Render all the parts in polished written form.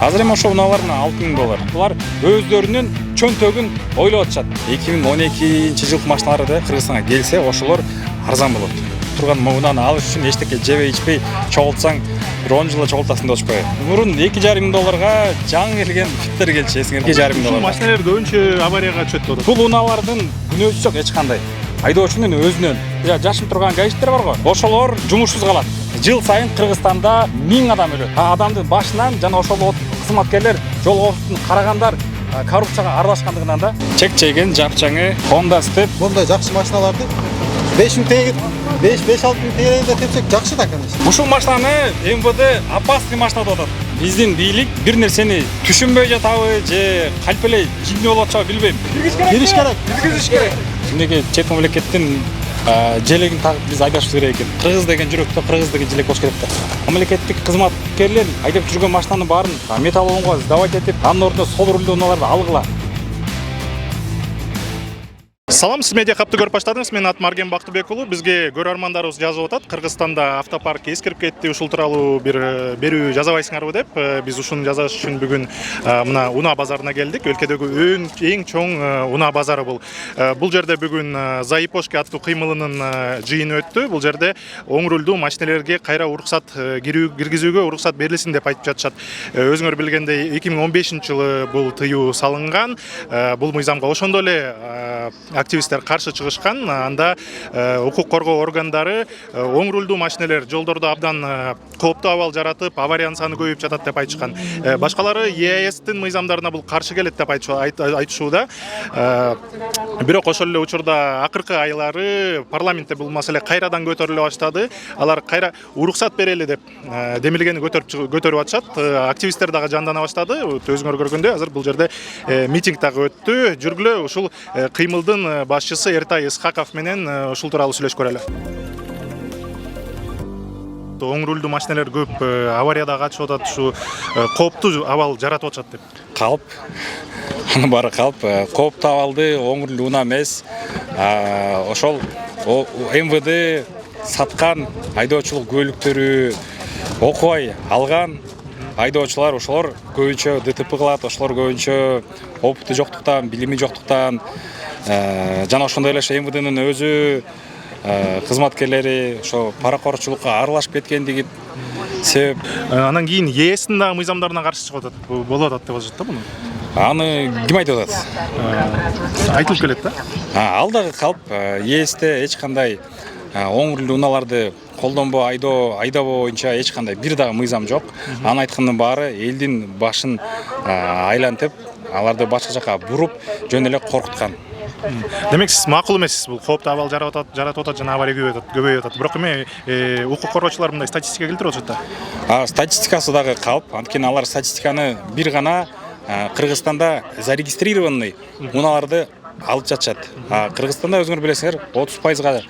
Азыр эми ошо унааларына $6.000. Булар өздөрүнүн чөнтөгүн ойлоп атышат. 2012-жылкы машиналар да Кыргызстанга келсе, ошолор арзан болот. Турган унаны алыш үчүн эчтеке жебей ичпей чогултсаң, 10 жылда чогултасың деп атышпайбы. Мурун $2.5 жаңы келген фиттер келчү, эсиңер $2.5. Ушул машиналар көбүнчө аварияга чөйт болот. Бул унаалардын күнөөсү жок эч кандай. Айдоочунун өзүнөн жашынып турган гаишниктер барго, ошолор жумушсуз калат. Жыл сайын Кыргызстанда 1000 адам өлөт. Адамдын башынан жана ошол кызматкерлер, жол коопсуздугун карагандар коррупцияга аралашкандыгынан да чек чейген жапчаңы Honda Step Мындай жакшы машиналарды 5000 теңге, 5-6 миң теңгеден тепсек жакшы да, конечно. Ушул машинаны МВД опасный машина деп атат. Биздин бийлик бир нерсени түшүнбөй жатабы же кальпелей жинни болуп атышабы билбейм. Кириш керек. Киргизиш керек. Мындай чет мамлекеттин желегин тагып биз айдашыбыз керек экен. Кыргыз деген жүрөктө кыргыз деген желек болуш керек да. Мамлекеттик кызматкерлер айдап жүргөн машинанын баарын металлоломго сдавать этип, анын ордуна сол рулдуу унааларды алгыла. Салам, сиз медиа капты көрүп баштадыңыз. Мен атым Арген Бактыбек уулу. Бизге көрөрмандарыбыз жазып атат. Кыргызстанда автопарк эскирип кетти, ушул тууралуу бир берүү жасабайсыңарбы деп. Биз ушуну жасаш үчүн бүгүн мына Унаа базарына келдик. Өлкөдөгү эң чоң унаа базары бул. Бул жерде бүгүн Заипошки аттуу кыймылынын жыйыны өттү. Бул жерде оң рулдуу машинелерге кайра уруксат киргизүүгө уруксат берилсин деп айтып жатышат. Өзүңөр билгендей 2015-жылы бул тыюу салынган. Бул мыйзамга ошондо эле активисттер каршы чыгышкан. Анда укук коргоо органдары оң рулдуу машинелер жолдордо абдан кооптуу абал жаратып, авариянын саны көбөйүп жатат деп айтышкан. Башкалары ЕАЭСтин мыйзамдарына бул каршы келет деп айтышууда. Бирок ошол эле учурда акыркы айлары парламентте бул маселе кайрадан көтөрүлө баштады. Алар кайра уруксат берели деп демилгени көтөрүп атышат. Активисттер дагы жандана баштады. Өзүңөр көргөндөй азыр бул жерде митинг дагы өттү. Жүргүлө ушул кыймылдын башчысы Эртай Исхаков менен ушул тууралуу сүйлөшүп көрөлү. Оң рулдуу машинелер көп аварияда катышып атат, ушу кооптуу абал жаратып атышат деп. Калп. Анын баары калп. Кооптуу абалды оң рулдуу унаа эмес. Ошол МВД саткан айдоочулук күбөлүктөрү окубай алган айдоочулар ошолор көбүнчө ДТП кылат, ошолор көбүнчө опыту жоктуктан, билими жоктуктан жана ошондой эле МВДнын өзү кызматкерлери ошо паракорчулукка аралашып кеткендиги себеп. Анан кийин ЕСтин дагы мыйзамдарына каршы чыгып атат. Болуп атат деп атышат да муну. Аны ким айтып атат? Айтылып келет да. Ал дагы калп. ЕСте эч кандай оң рулдуу унааларды колдонбоо, айдабоо боюнча эч кандай бир дагы мыйзам жок. Анын айткандын баары элдин башын айлантып, аларды башка жака буруп, жөн эле коркуткан. Демек сиз макул эмессиз, бул кооптуу абал жаратып атат жана авария көбөйүп атат. Бирок эми укук коргоочулар мындай статистика келтирип атышат да. Статистикасы дагы калп. Анткени алар статистиканы бир гана Кыргызстанда зарегистрированный унааларды алып жатышат. Кыргызстанда өзүңөр билесиңер, 30%га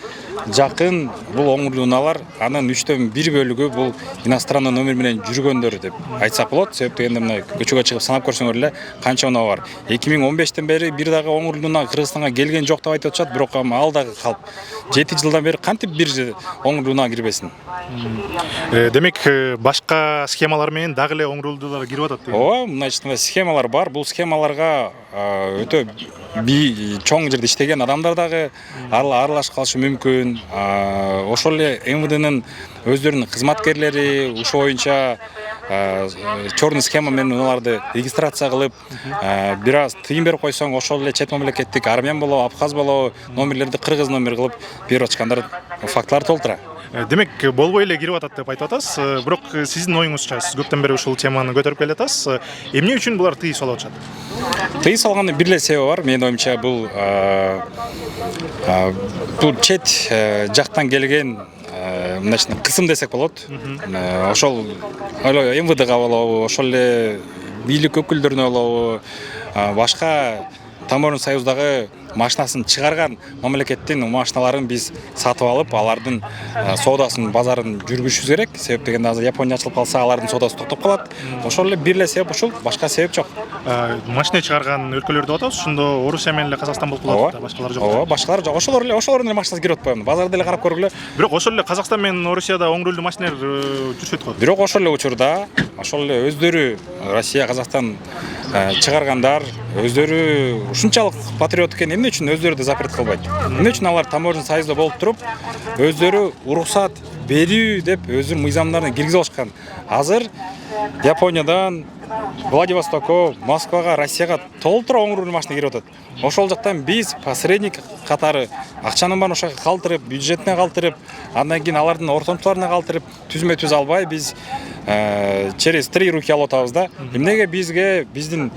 жакын бул оң рулдуу унаалар, анын 1/3 бөлүгү бул иностранный номер менен жүргөндөр деп айтсак болот. Себеп дегенде мына көчөгө чыгып санап көрсөңөр эле канча унаа бар. 2015-тен бери бир дагы оң рулдуу унаа Кыргызстанга келген жок деп айтып атышат, бирок ал дагы калп. 7 жылдан бери кантип бир оң рулдуу унаа кирбесин? Демек башка схемалар менен дагы эле оң рулдуулар кирип атат дейм. Ооба, мындай схемалар бар. Бул схемаларга өтө чоң жерде иштеген адамдар дагы аралашып калышы мүмкүн. Ошол эле МВДнын өздөрүнүн кызматкерлери ушул боюнча чорный схема менен унааларды регистрация кылып, бир аз тыйын берип койсоң, ошол эле чет мамлекеттик армян болобу, абхаз болобу номерлерди кыргыз номер кылып берип атышкандар фактылар толтура. Демек болбой эле кирип атат деп айтып атасыз. Бирок сиздин оюңузча, сиз көптөн бери ушул теманы көтөрүп келатасыз. Эмне үчүн булар тыйын салып атышат? Тыйын салгандын бир эле себеби бар. Менин оюмча бул чет жактан келген мындайча кысым десек болот. Ошол МВДга болобу, ошол эле бийлик өкүлдөрүнө болобу, башка Таможня союздагы машинасын чыгарган мамлекеттин машиналарын биз сатып алып, алардын соодасын, базарын жүргүзүшүбүз керек. Себеп дегенде азыр Япония ачылып калса, алардын соодасы токтоп калат. Ошол эле бир эле себеп ушул, башка себеп жок. Машина чыгарган өлкөлөрдү деп атабыз. Ошондо Орусия менен эле Казакстан болуп калат да, башкалар жок. Ооба, башкалар жок. Ошолордун эле машинасы кирип атпайбы? Базарда эле карап көргүлө. Бирок ошол эле Казакстан менен Орусияда оң рулдуу машиналар жүрүшөт го. Бирок ошол эле учурда, ошол эле өздөрү Россия, Казакстан чыгаргандар, өздөрү ушунчалык патриот экен, эмне үчүн өздөрү да запрет кылбайт? Эмне үчүн алар таможня союзда болуп туруп, өздөрү уруксат берүү деп өздөрүнүн мыйзамдарын киргизип алышкан. Азыр Япониядан Владивостокко, Москвага, Россияга толтура оң рулдуу машина кирип атат. Ошол жактан биз посредник катары акчанын баарын ошого калтырып, бюджетине калтырып, андан кийин алардын ортомчуларына калтырып, түзмө-түз албай биз через 3 руки алып атабыз да. Эмнеге бизге биздин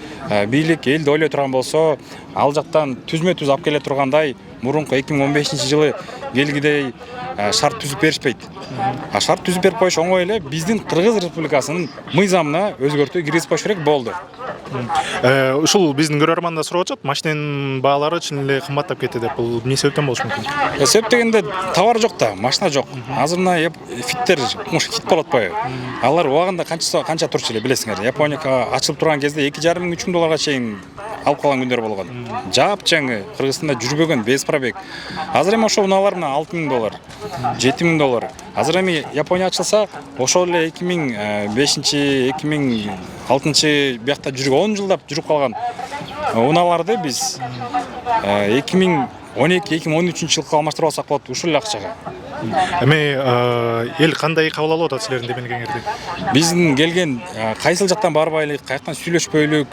бийлик элди ойлой турган болсо, ал жактан түзмө-түз алып келе тургандай мурунку 2015-жылы келгидей шарт түзүп беришпейт. Шарт түзүп берип коюш оңой эле, биздин Кыргыз Республикасынын мыйзамына өзгөртүү киргизип коюш керек болду. Ушул биздин көрөрман да сурап атышат, машинанын баалары чын эле кымбаттап кетти деп. Бул эмне себептен болушу мүмкүн? Себеп дегенде товар жок да, машина жок. Азыр мына фиттер фит болуп атпайбы? Алар убагында канча турчу эле билесиңер. Японияга ачылып турган кезде 2,5 миң 3 миң долларга чейин алып калган күндөр болгон. Жапжаңы Кыргызстанда жүрбөгөн без пробег. Азыр эми ошол унаалар мына 6 миң доллар, 7 миң доллар. Азыр эми Япония ачылса, ошол эле 2005, 2006 биякта жүрүп 10 жылдап жүрүп калган унааларды биз 2012-2013 жылга алмаштырып алсак болот ушул эле акчага. Эми эл кандай кабыл алып атат силердин демелгениңерди? Биздин келген кайсыл жактан барбайлык, каяктан сүйлөшпөйлүк,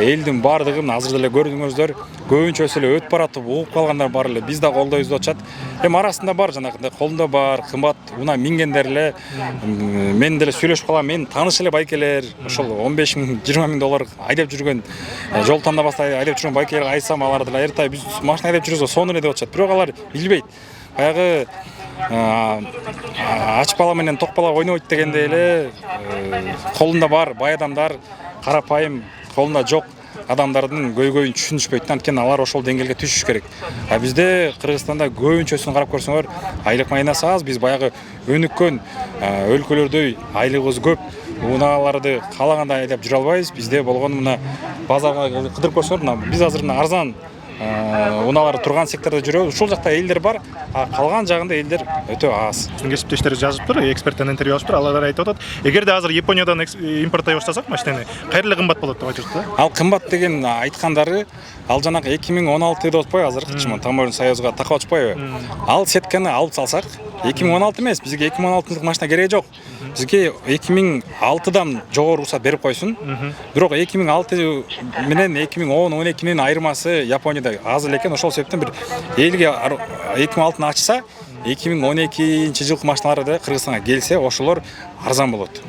элдин баардыгын азыр деле көрдүңүздөр, көбүнчөсү эле өтүп баратып, угуп калгандар бар эле. Биз да колдойбуз деп атышат. Эми арасында бар жанагындай колунда бар, кымбат уна мингендер эле, мен деле сүйлөшүп калам, мен тааныш эле байкелер, ошол 15 миң, 20 миң доллар айдап жүргөн, жол тандабастай айдап жүргөн байкелерге айтсам, алар деле эртай биз машина айдап жүрөбүз, сону эле деп атышат. Бирок алар билбейт. Баягы ач бала менен ток бала ойнойт дегендей эле колунда бар бай адамдар карапайым колунда жок адамдардын көйгөйүн түшүнүшпөйт. Анткени алар ошол деңгээлге түшүш керек. Бизде Кыргызстанда көбүнчөсүн карап көрсөңөр, айлык майнасы аз, биз баягы өнүккөн өлкөлөрдөй айлыгыбыз көп. Унааларды каалагандай айдап жүрө албайбыз. Бизде болгону мына базарга кыдырып көрсөңөр, мына биз азыр мына арзан унаалар турган сектордо жүрөбүз. Ушул жакта элдер бар, калган жагында элдер өтө аз. Биздин кесиптештер жазыптыр, эксперттен интервью алыптыр. Алар айтып атат, эгерде азыр Япониядан импорттой баштасак машинаны, кайерле кымбат болот деп айтышат да. Ал кымбат деген айткандары, ал жанагы 2016 деп атпайбы, азыркычы таможня союзга такап атышпайбы? Ал сетканы алып салсак, 2016 эмес, бизге 2016 машина кереги жок. Бизге 2006дан жогору уруксат берип койсун. Бирок 2006 менен 2010-12-нин айырмасы Японияда аз эле экен. Ошол себептен бир элге 2006-ны ачса, 2012-жылкы машиналар да Кыргызстанга келсе, ошолор арзан болот.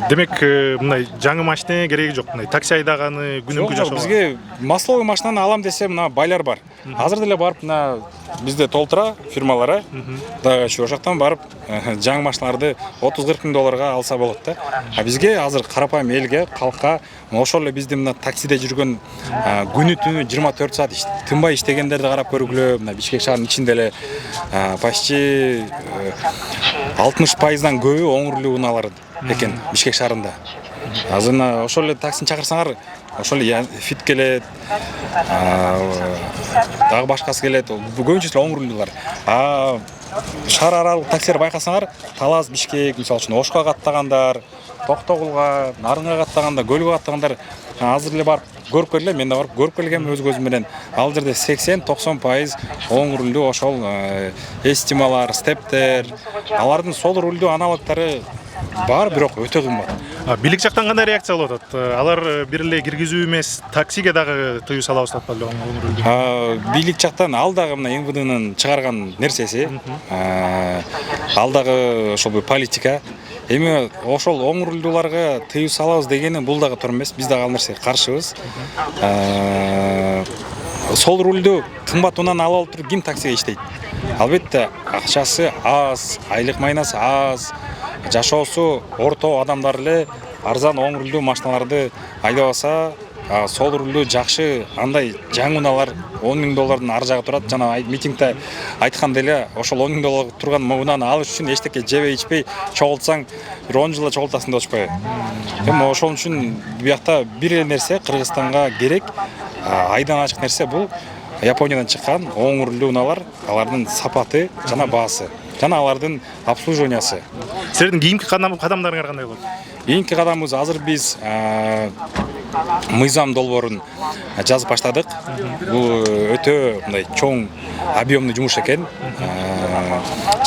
Демек, мындай жаңы машина кереги жок. Мындай такси айдаганы күнүмкү жашоо. Бизге масловый машинаны алам десе, мына байлар бар. Азыр деле барып, мына бизде толтура фирмалары да ошол жактан барып жаңы машиналарды 30-40 миң долларга алса болот да. Бизге азыр карапайым элге, калкка ошол эле биздин мына таксиде жүргөн күнү-түнү 24 саат тынбай иштегендерди карап көргүлө. Мына Бишкек шаарынын ичинде эле почти 60%дан көбү оң рулдуу унаалар экен Бишкек шаарында. Азыр ошол эле таксини чакырсаңар, ошол эле фит келет, дагы башкасы келет. Көбүнчөсү оң рулдуулар. Шаар аралык таксилер байкасаңар, Талас, Бишкек, мисалы үчүн Ошко каттагандар, Токтогулга, Нарынга каттагандар, Көлгө каттагандар азыр эле барып көрүп келе, мен да барып көрүп келгем өз көзүм менен. Ал жерде 80-90% оң рулдуу ошол эстималар, стептер, алардын сол рулдуу аналогдору бар, бирок өтө кымбат. Бийлик жактан кандай реакция болуп атат? Алар бир эле киргизүү эмес, таксиге дагы тыюу салабыз деп атпады оң рулдуу. Бийлик жактан ал дагы мына МВДнын чыгарган нерсеси. Ал дагы ошол политика. Эми ошол оң рулдууларга тыюу салабыз дегени бул дагы туура эмес. Биз дагы ал нерсеге каршыбыз. Сол рулду кымбат унаны алып туруп ким таксиге иштейт? Албетте акчасы аз, айлык майнасы аз, жашоосу орто адамдар эле арзан оң рулдуу машиналарды айдап алса, сол рулдуу жакшы андай жаңы унаалар $10,000 ар жагы турат. Жана митингде айтканда эле ошол $10,000 турган унаны алыш үчүн эчтеке жебей ичпей чогултсаң бир 10 жылда чогултасың деп атышпайбы. Эми ошол үчүн биякта бир эле нерсе Кыргызстанга керек, айдан ачык нерсе бул Япониядан чыккан оң рулдуу унаалар, алардын сапаты жана баасы, жана алардын обслуживаниясы. Силердин кийинки кадамдарыңар кандай болот? Кийинки кадамыбыз азыр биз мыйзам долбоорун жазып баштадык. Бул өтө мындай чоң объемный жумуш экен.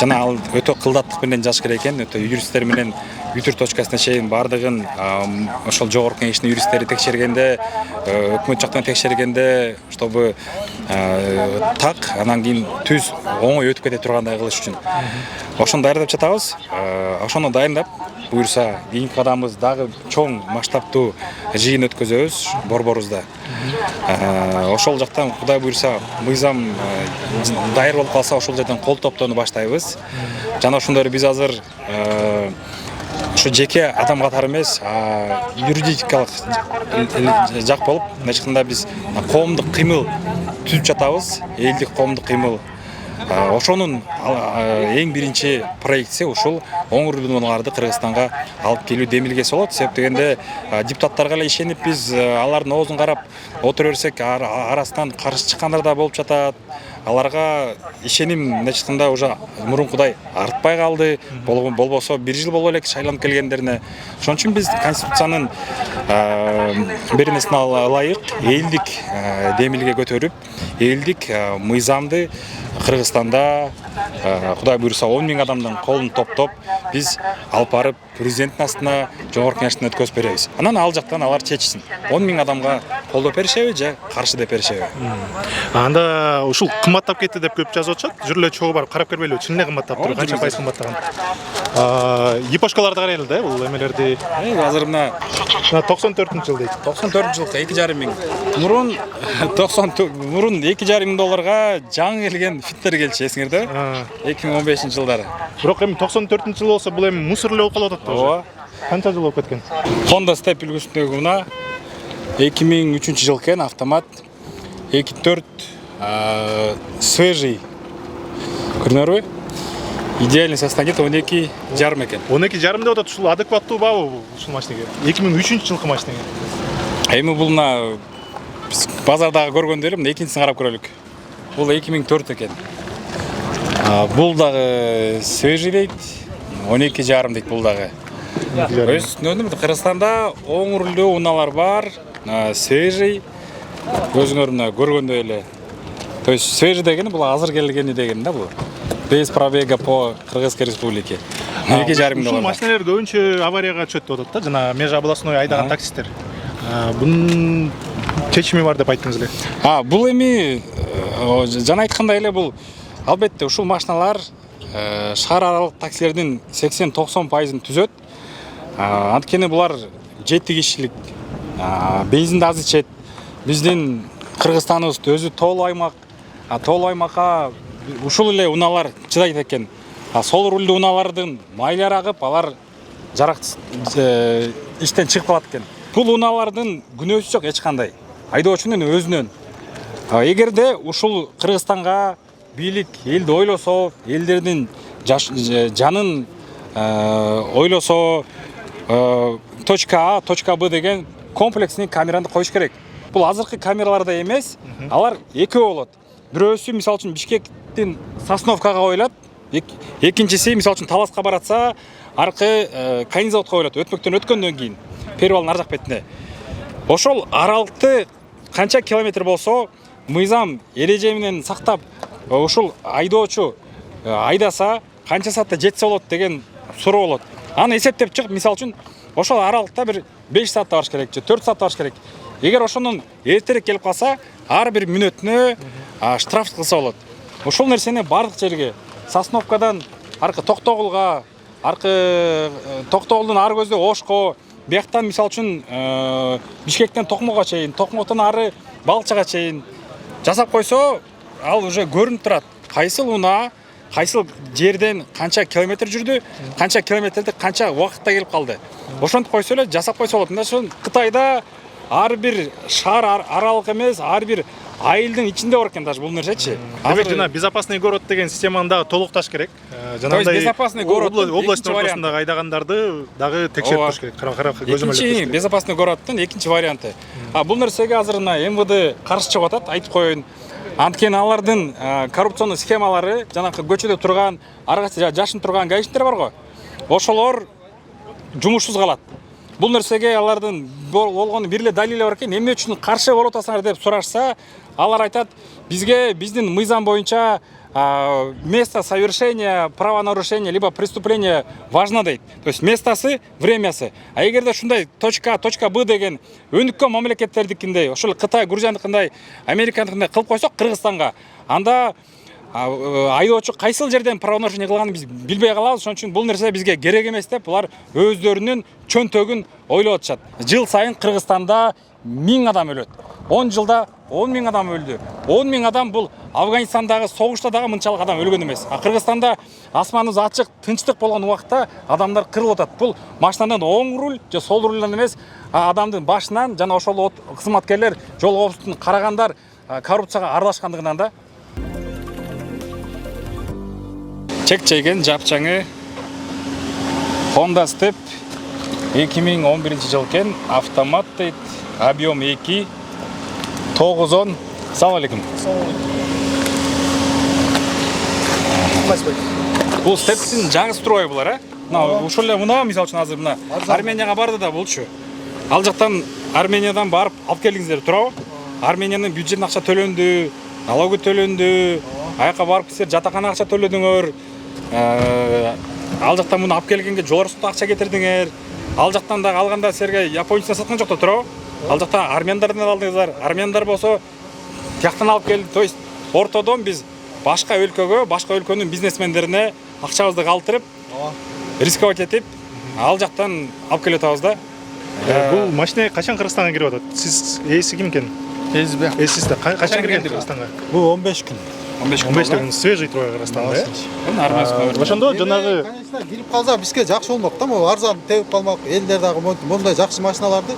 Жана ал өтө кылдаттык менен жазыш керек экен. Өтө юристтер менен бүтүр точкасына чейин бардыгын ошол жогорку кеңештин юристтери текшергенде, өкмөт жактан текшергенде, чтобы так анан кийин түз оңой өтүп кете тургандай кылыш үчүн. Ошону даярдап жатабыз. Ошону дайындап буюрса кийинки кадамыбыз дагы чоң масштабтуу жыйын өткөзөбүз борборубузда. Ошол жактан Кудай буюрса мыйзам даяр болуп калса ошол жерден кол топтоону баштайбыз. Жана ошондой биз азыр ушу жеке адам катары эмес, юридикалык жак болуп, мындайча айтканда биз коомдук кыймыл түзүп жатабыз, элдик коомдук кыймыл. Ошонун эң биринчи проектиси ушул оң рулдуу унааларды Кыргызстанга алып келүү демилгеси болот. Себеп дегенде депутаттарга эле ишенип биз алардын оозун карап отура берсек, арасынан каршы чыккандар да болуп жатат. Аларга ишеним мындайча айтканда уже мурункудай артпай калды. Болбосо 1 жыл боло элек шайланып келгендерине. Ошон үчүн биз конституциянын беренесине ылайык элдик демилге көтөрүп, элдик мыйзамды Кыргызстанда Кудай буйруса 10,000 адамдын колун топтоп биз алып барып президенттин астына жогорку кеңештен өткөзүп беребиз. Анан ал жактан алар чечсин. 10,000 адамга колдоп беришеби же каршы деп беришеби. Анда ушул кымбаттап кетти деп көп жазып атышат. Жүр эле чогуу барып карап келбейлиби? Чын эле кымбаттап тур, канча пайыз кымбаттаган? Япошкаларды карайлы да, бул эмелерди. Азыр мына 94-жыл дейт. 94-жылга 2,5 миң. Мурун 2,5 долларга жаңы келген фиттер келчү, эсиңерде? 2015-жылдары. Бирок эми 94-жыл болсо бул эми мусор эле болуп калып атат. Ооба. Канча жыл болуп кеткен? Honda Step үлгүсүндөгү уна 2003-жыл экен, автомат 2.4 свежий. Көрүнөрбү? Идеальный состояние 12,5 экен. 12,5 деп атат. Ушул адекваттуу баабы ушул машинеге? 2003-жылкы машинеге. Эми бул мына базардагы көргөндөй эле, мына экинчисин карап көрөлүк. Бул 2004 экен. Бул дагы свежий дейт, 12,5 дейт бул дагы. Өзүнүн Кыргызстанда оң рулдуу унаалар бар, свежий. Өзүңөр мына көргөндөй эле. То есть свежий дегени бул азыр келгени деген да бул. Без пробега по Кыргызской республике. 2,5 доллар. Ушул машиналар көбүнчө аварияга түшөт деп атат да, жана межобластной айдаган таксисттер. Бунун чечими бар деп айттыңыз эле. Бул эми жана айткандай эле бул албетте ушул машиналар шаар аралык таксилердин 80-90% түзөт. Анткени булар 7 кишилик, бензинди аз ичет. Биздин Кыргызстаныбыз өзү тоолуу аймак. Тоолуу аймакка ушул эле унаалар чыдайт экен. Сол рулдуу унаалардын майлары агып, алар жараксыз иштен чыгып калат экен. Бул унаалардын күнөөсү жок эч кандай. Айдоочунун өзүнөн. Эгерде ушул Кыргызстанга бийлик элди ойлосо, элдердин жанын ойлосо, точка А, точка Б деген комплексный камераны коюш керек. Бул азыркы камераларда эмес, алар экөө болот. Бирөөсү мисалы үчүн Бишкектин Сосновкага коюлат, экинчиси мисалы үчүн Таласка баратса, аркы Канизаводко коюлат, өтмөктөн өткөндөн кийин перевалдын ар жак бетине. Ошол аралыкты канча километр болсо, мыйзам эреже менен сактап, ушул айдоочу айдаса, канча саатта жетсе болот деген суроо болот. Аны эсептеп чыгып, мисалы үчүн ошол аралыкта бир 5 саатта барыш керек же 4 саатта барыш керек. Эгер ошонун эртерээк келип калса, ар бир мүнөтүнө штраф кылса болот. Ошол нерсени бардык жерге Сосновкадан аркы Токтогулга, аркы Токтогулдун ар көзү Ошко, бияктан мисалы үчүн Бишкектен Токмокко чейин, Токмоктон ары Балчага чейин жасап койсо, ал уже көрүнүп турат. Кайсыл унаа, кайсыл жерден канча километр жүрдү, канча километрди канча убакытта келип калды. Ошентип койсо эле жасап койсо болот. Мына ошол Кытайда ар бир шаар аралык эмес, ар бир айылдын ичинде бар экен даже бул нерсечи. Демек жана безопасный город деген системаны дагы толукташ керек. Жанагындай безопасный город область ортосундагы айдагандарды дагы текшерип туруш керек. Карап Экинчи безопасный городдун экинчи варианты. Бул нерсеге азыр МВД каршы чыгып атат, айтып коеюн. Анткени алардын коррупционный схемалары, жанакы көчөдө турган, аргача жашын турган гаишниктер бар го. Ошолор жумушсуз калат. Бул нерсеге алардын болгон бир эле далили бар экен. Эмне үчүн каршы болуп атасыңар деп сурашса, алар айтат, бизге биздин мыйзам боюнча место совершения правонарушения либо преступления важно дейт. То есть местосы, времясы. А эгерде ушундай точка А, точка Б деген өнүккөн мамлекеттердикиндей, ошол Кытай, Грузияныкындай, Американыкындай кылып койсок Кыргызстанга, анда айдоочу кайсыл жерден правонарушение кылганын биз билбей калабыз. Ошон үчүн бул нерсе бизге керек эмес деп булар өздөрүнүн чөнтөгүн ойлоп атышат. Жыл сайын Кыргызстанда 1000 адам өлөт. 10 жылда 10 000 адам өлдү. 10 000 адам бул Афганистандагы согушта дагы мынчалык адам өлгөн эмес. Кыргызстанда асманыбыз ачык, тынчтык болгон убакта адамдар кырылып атат. Бул машинадан оң руль же сол рульдан эмес, адамдын башынан жана ошол кызматкерлер, жол коопсуздугун карагандар коррупцияга аралашкандыгынан да. Чек-чейген жапчаңы Honda Step 2011 жыл экен, автомат дейт, объем 2, 910. Салам алейкум. Бул стептин жаңы строй булар, ушул эле мына мисалы үчүн азыр мына Арменияга барды да болчу. Ал жактан Армениядан барып алып келдиңиздер туурабы? Армениянын бюджетине акча төлөндү, налоги төлөндү, аяка барып силер жатакана акча төлөдүңөр. Ал жактан муну алып келгенге жол расчётко акча кетирдиңер. Ал жактан да алганда силерге японецтен саткан жок да туурабы? Ал жакта армяндардан алдыңыздар. Армяндар болсо тияктан алып келди. То есть ортодон биз башка өлкөгө, башка өлкөнүн бизнесмендерине акчабызды калтырып, рисковать этип, ал жактан алып келип атабыз да. Бул машина качан Кыргызстанга кирип атат? Сиз ээси ким экен? Эсизби? Эсизде. Качан кирген Кыргызстанга? Бул 15 күн. 15 күн свежий турбай Кыргызстанда, э? Ошондо жанагы конечно, кирип калса бизге жакшы болмок да, могу арзан тебип калмак. Элдер дагы мондай жакшы машиналарды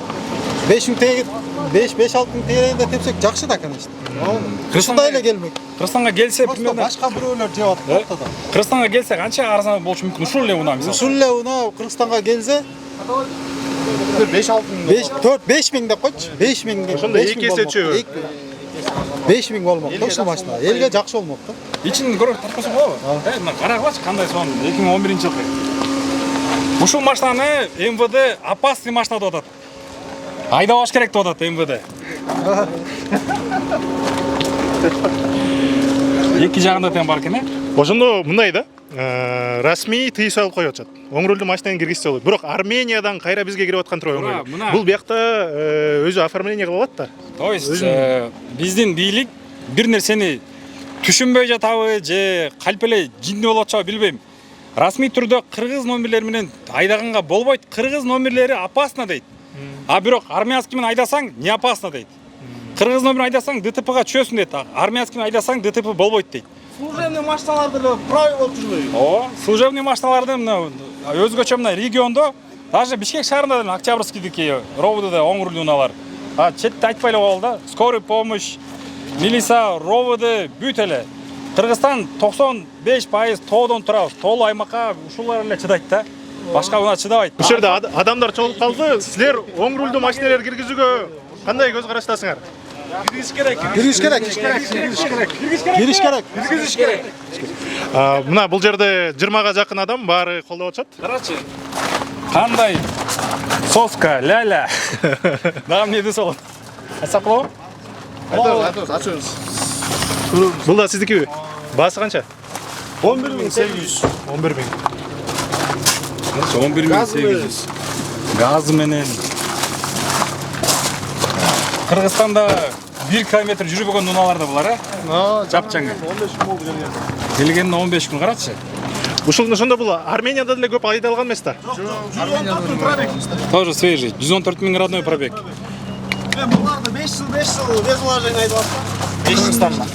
5 000 тегер, 5-6 000 тегеринде тепсек жакшы да, конечно. Кыргызстанга эле келмек. Кыргызстанга келсе примерно башка бирөөлөр жеп атат ортодо. Кыргызстанга келсе канча арзан болушу мүмкүн? Ушул эле унаа мисалы. Ушул эле унаа Кыргызстанга келсе 5-6 000 деп койчу. 5 000. Ошондо 2 эсечи. 5 000 болмок да ушул машина. Элге жакшы болмок да. Ичин көрүп тарткансың болобу? Мына карагылачы кандай сон 2011 жылкы. Ушул машинаны МВД опасный машина деп атат. Айдабаш керек деп атат МВД. Эки жагында тең бар экен, э? ошондо мындай да. Расмий тыюу салып коюп атышат. Оң рөлдү машинаны киргизсе болот. Бирок Армениядан кайра бизге кирип аткан турбайбы оң рөл. Бул биякта өзү оформление кылып алат да. То есть биздин бийлик бир нерсени түшүнбөй жатабы же калп эле жинди болуп атышабы билбейм. Расмий түрдө кыргыз номерлери менен айдаганга болбойт. Кыргыз номерлери опасно дейт. А бирок армянский менен айдасаң не опасно дейт. Кыргыз номерин айдасаң ДТПга чөсүн дейт. Армянский менен айдасаң ДТП болбойт дейт. Служебный машиналарды эле правил болуп жүрбөйбү? Служебный машиналарды мына өзгөчө мына региондо, даже Бишкек шаарында деле Октябрьскийдики, РОВДда оң рулдуу унаалар. Четте айтпай эле коелу да. Скорый помощь, милиция, РОВД бүт эле. Кыргызстан 95% тоодон турабыз. Тоолуу аймакка ушулар эле чыдайт да. Башка унаа чыдабайт. Бул жерде адамдар чогулуп калды. Силер оң рулдуу машиналар киргизүүгө кандай көз караштасыңар? Киргиз керек. Мына бул жерде 20га жакын адам баары колдоп атышат. Карачы. Кандай соска, ля-ля. Дагы эмне десе болот? Айтсак болобу? Ачыңыз. Бул да сиздикиби? Баасы канча? 11.800. 11.000. 11.800. Газы менен. Кыргызстанда 1 километр жүрбөгөн унаалар да булар, э? Жапчаңы. 15 күн болду келгенде. Келгенде 15 күн карачы. Ошондо бул Арменияда деле көп айдалган эмес да. Тоже свежий. 114 000 родной пробег. Буларды 5 жыл без вложения айдап атты. Кыргызстанга.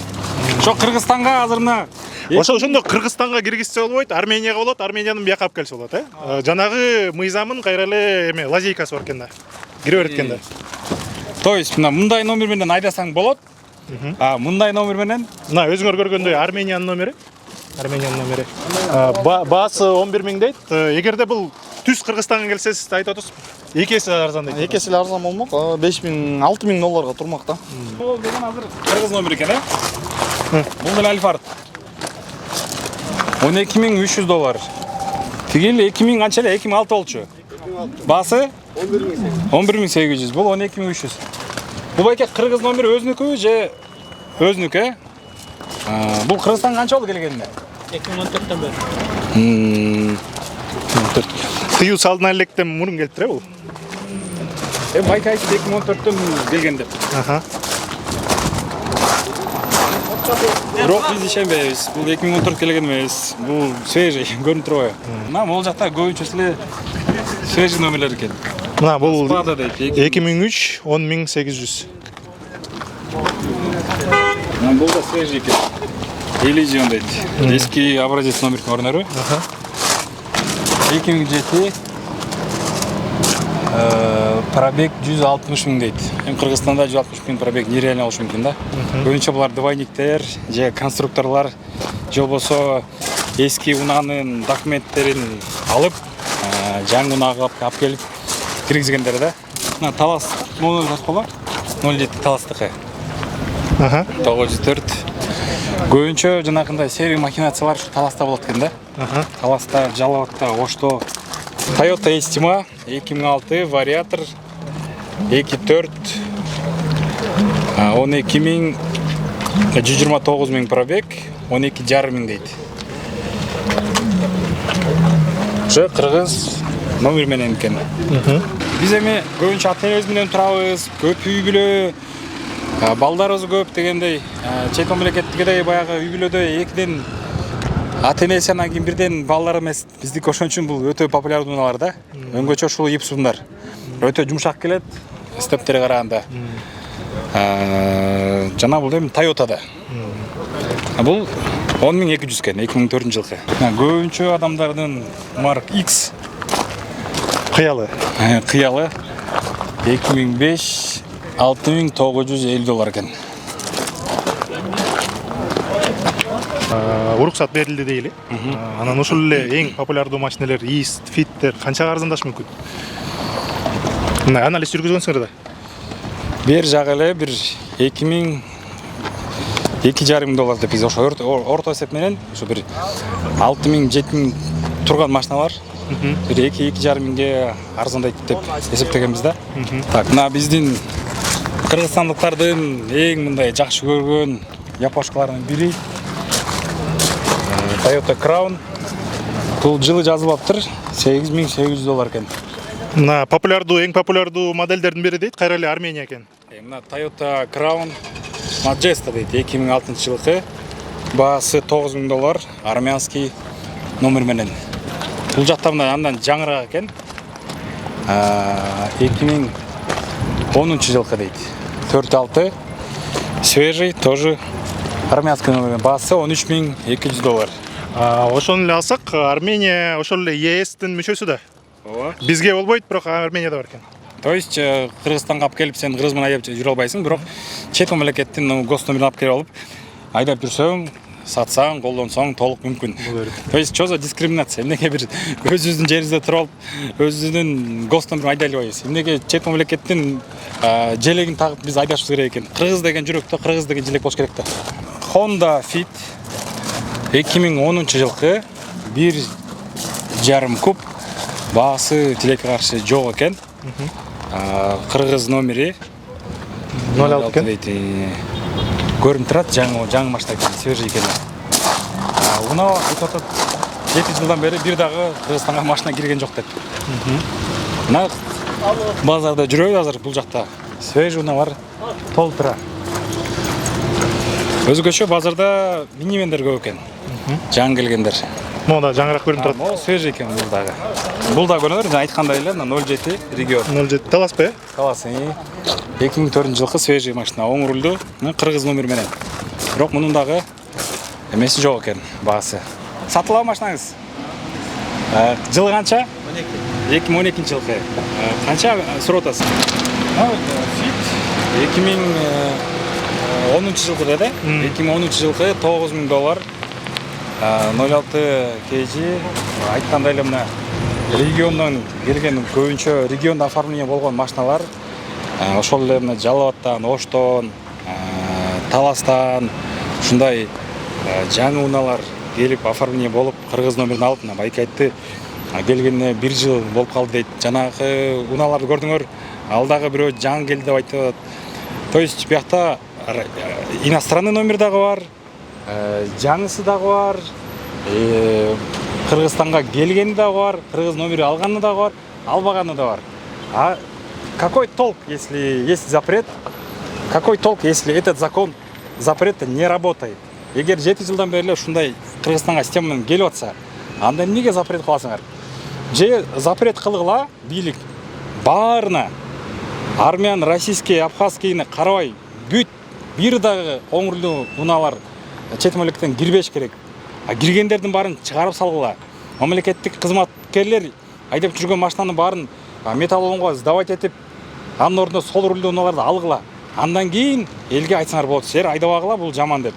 Ошо Кыргызстанга азыр мына Ошондо Кыргызстанга киргизсе болбойт, Арменияга болот, Армениянын бияка алып келсе болот, э? Жанагы мыйзамын кайра эле эме лазейкасы бар экен да. Кире берет экен да. То есть мындай номер менен айдасаң болот. Мындай номер менен мына өзүңөр көргөндөй Армениянын номери. Баасы 11 миң дейт. Эгерде бул түз Кыргызстанга келсе сиз айтып атасыз. Эки эсе арзан дейт. Эки эсе арзан болмок. 5 миң, 6 миң долларга турмак да. бул деген азыр кыргыз номер экен, Бул деле Альфард. 12.300 доллар. Тигил 2000 канча эле 2006 болчу. Баасы 11.800. Бул 12.300. Бул байке кыргыз номер өзүнүкү же өзүнүкү? Бул Кыргызстанга канча болду келгенине? 2014'ten beri. 14. Тыюу салдына электен мурун келиптир бул. Байке айтты 2014'төн келген деп. Бирок биз ишенбейбиз. Бул 2014 келген эмес. Бул свежий көрүнүп турбайбы? Мына бул жакта көбүнчөсү эле свежий номерлер экен. Мына бул Спада дейт. 2003 10.800. Бул да свежий экен. Elysium дейт. Эски образец номер көрүнөрбү? 2007 пробег 160 миң дейт. Кыргызстанда 160 миң пробег нереально болушу мүмкүн да. Көбүнчө булар двойниктер же конструкторлор же болбосо эски унаанын документтерин алып, жаңы унага алып келип киргизгендер да. Мына Талас номер жазып 07 Таластыкы. 904. Көбүнчө жанагындай серия махинациялар Таласта болот экен да. Таласта, Жалалатта, Ошто. Toyota Estima 2006 вариатор 2.4 12.000 129 миң пробег 12,5 миң дейт. Уже кыргыз номер менен экен. Биз эми көбүнчө ата-энебиз менен турабыз, көп үй бүлө, балдарыбыз көп дегендей, чет мамлекеттикидей баягы үй бүлөдө экиден ата-энеси анан кийин бирден балдар эмес. Биздики ошон үчүн бул өтө популярдуу унаалар да. Өңгөчө ушул ипсундар. Өтө жумшак келет, стептерге караганда. Жана бул эми Toyota'да. Бул 10.200 экен, 2004-жылкы. Көбүнчө адамдардын Mark X Кыялы. 2005 $6.950 доллар экен. Уруксат берилди дейли. Анан ушул эле эң популярдуу машиналар East, Fitter канчага арзандашы мүмкүн? Мына анализ жүргүзгөнсүңөр да. Бир жагы эле бир 2.5 миң доллар деп биз ошо орто эсеп менен ошо бир 6 миң 7 миң турган машиналар бир 2,5 миңге арзандайт деп эсептегенбиз да. Так, мына биздин кыргызстандыктардын эң мындай жакшы көргөн япошкаларынын бири Toyota Crown. Бул жылы жазылыптыр, 8.800 доллар экен. Мына эң популярдуу моделдердин бири дейт, кайра эле Армения экен. Мына Toyota Crown Majesta дейт, 2006-жылкы. Баасы 9 миң доллар, армянский номер менен. Бул жакта мына андан жаңыраак экен. 2010-жылкы дейт. 4.6 свежий, тоже армянский номер. Баасы 13.200 доллар. Ошону эле алсак, Армения ошол эле ЕСтин мүчөсү да. Бизге болбойт, бирок Арменияда бар экен. То есть Кыргызстанга алып келип сен кыргыз менен айдап жүрө албайсың, бирок чет мамлекеттин гос номерин алып келип алып айдап жүрсөң, сатсаң, колдонсоң толук мүмкүн. То есть чозо дискриминация. Эмнеге бир өзүбүздүн жерибизде туруп алып, өзүбүздүн гос номерин айдай албайбыз? Эмнеге чет мамлекеттин желегин тагып биз айдашыбыз керек экен? Кыргыз деген жүрөктө, кыргыз деген желек болуш керек да. Honda Fit 2010-жылкы 1,5 куб. Баасы тилекке каршы жок экен. Кыргыз номери 06 экен. Көрүнүп турат, жаңы машина экен, свежий экен. Уна айтып атат, 7 жылдан бери бир дагы Кыргызстанга машина кирген жок деп. Мына базарда жүрөбүз азыр бул жакта. Свежий уналар толуп тура. Өзгөчө базарда минивендер көп экен. Жаңы келгендер. Мода жаңыраак көрүнүп турат. Могу свежий экен бул дагы. Бул да көрүнөр, жана айткандай эле 07 Regio. 07 Таласпы? Талас. 2004-жылкы свежий машина, оң рулдуу, кыргыз номер менен. Бирок мунун дагы эмеси жок экен, баасы. Сатылабы машинаңыз? Жылы канча? 2012-жылкы. Канча сурап атасыз? Fit 2010 жылғы да 2010 жылғы $9.000 06 kg айткандай эле мына региондон келген көбүнчө региондо оформление болгон машиналар ошол эле мына Жалал Абадтан, Оштон, Таластан ушундай жаңы унаалар келип оформление болуп кыргыз номерин алып мына байке айтты келгенине 1 жыл болуп калды дейт. Жанагы унааларды көрдүңөр, ал дагы бирөө жаңы келди деп айтып атат. То есть биякта иностранный номер дагы бар, жаңысы дагы бар, Кыргызстанга келгени дагы бар, кыргыз номери алганы дагы бар, албаганы да бар. А какой толк, если есть запрет? Какой толк, если этот запрет не работает? Эгер 7 жылдан бери ушундай Кыргызстанга система менен келип атса, анда эмнеге запрет кыласыңар? Же запрет кылгыла бийлик баарына армян, российский, абхазскийни карабай бүт бир дагы оңурлуу унаалар чет мамлекеттен кирбеш керек. А киргендердин баарын чыгарып салгыла. Мамлекеттик кызматкерлер айдап жүргөн машинанын баарын металлоломго сдавать этип, анын ордуна сол рулдуу унааларды алгыла. Андан кийин элге айтсаңар болот, силер айдабагыла, бул жаман деп.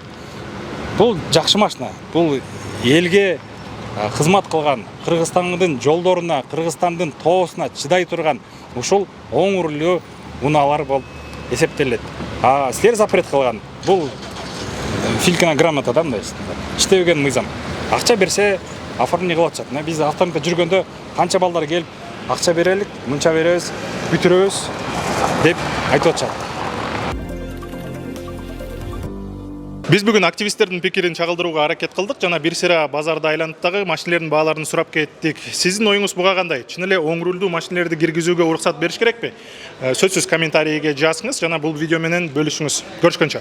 Бул жакшы машина. Бул элге кызмат кылган, Кыргызстандын жолдоруна, Кыргызстандын тоосуна чыдай турган ушул оңурлуу унаалар болуп эсептелет. А силер запрет кылган, бул филькина грамота да мындай иштебеген мыйзам. Акча берсе оформление кылып атышат. Биз автоматта жүргөндө канча балдар келип акча берелик, мынча беребиз, бүтүрөбүз деп айтып атышат. Биз бүгүн активисттердин пикирин чагылдырууга аракет кылдык жана бир сыйра базарды айланып дагы машинелердин бааларын сурап кеттик. Сиздин оюңуз буга кандай? Чын эле оңурлуу машинелерди киргизүүгө уруксат бериш керекпи? Сөзсүз комментарийге жазыңыз жана бул видео менен бөлүшүңүз. Көрүшкөнчө.